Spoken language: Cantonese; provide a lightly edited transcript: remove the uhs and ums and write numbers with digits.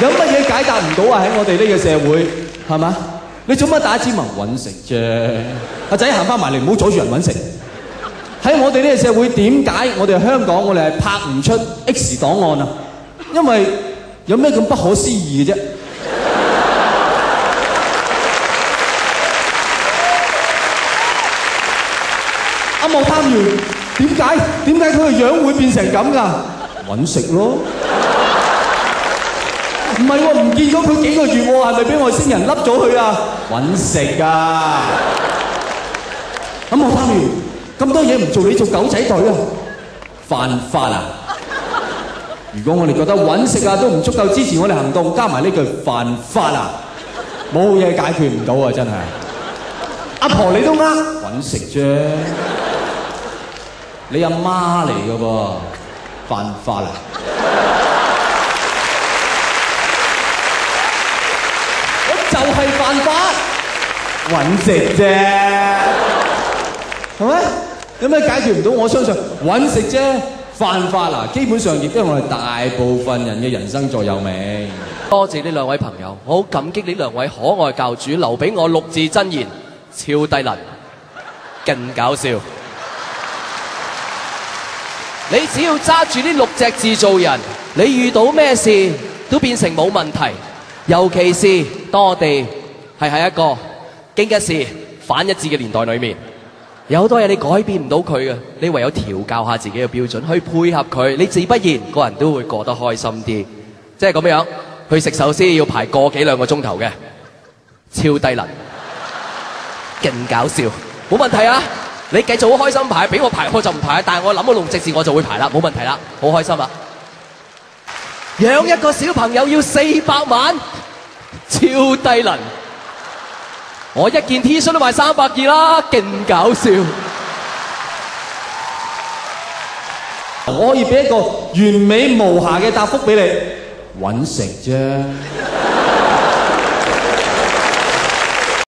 有乜嘢解答唔到啊？喺我哋呢個社會，係嘛？你做乜打支文揾食啫？阿仔行翻埋嚟，唔好阻住人揾食。喺我哋呢個社會，點解我哋香港我哋係拍唔出 X 檔案啊？因為有咩咁不可思議嘅啫？阿莫探員點解佢個樣會變成咁㗎？揾食咯。唔係喎，唔見咗佢幾個月喎，係咪俾外星人笠咗佢啊？揾食啊！咁莫探員咁多嘢唔做，你做狗仔隊啊？犯法啊！如果我哋覺得揾食啊都唔足夠支持我哋行動，加埋呢句犯法啊，冇嘢解決唔到啊！真係。阿婆你都揾食啫，你阿媽嚟㗎噃，犯法啊！就係犯法，揾食啫，係咪？有咩解決唔到？我相信揾食啫，犯法嗱，基本上亦都係我哋大部分人嘅人生座右銘。多謝呢兩位朋友，我好感激呢兩位可愛教主留俾我6字真言：超低能，更搞笑。你只要揸住呢6隻字做人，你遇到咩事都變成冇問題。尤其是當我哋係喺一個經一事反一智嘅年代裏面，有好多嘢你改變唔到佢嘅，你唯有調教下自己嘅標準去配合佢，你自不然個人都會過得開心啲。即係咁樣，去食壽司要排個幾兩個鐘頭嘅，超低能，勁搞笑，冇問題啊！你繼續好開心排，俾我排我就唔排，但係我諗到6隻字我就會排啦，冇問題啦，好開心啦！養一個小朋友要400萬，超低能！我一件 T 恤都賣320啦，勁搞笑！我可以俾一個完美無瑕嘅答覆俾你，揾食啫。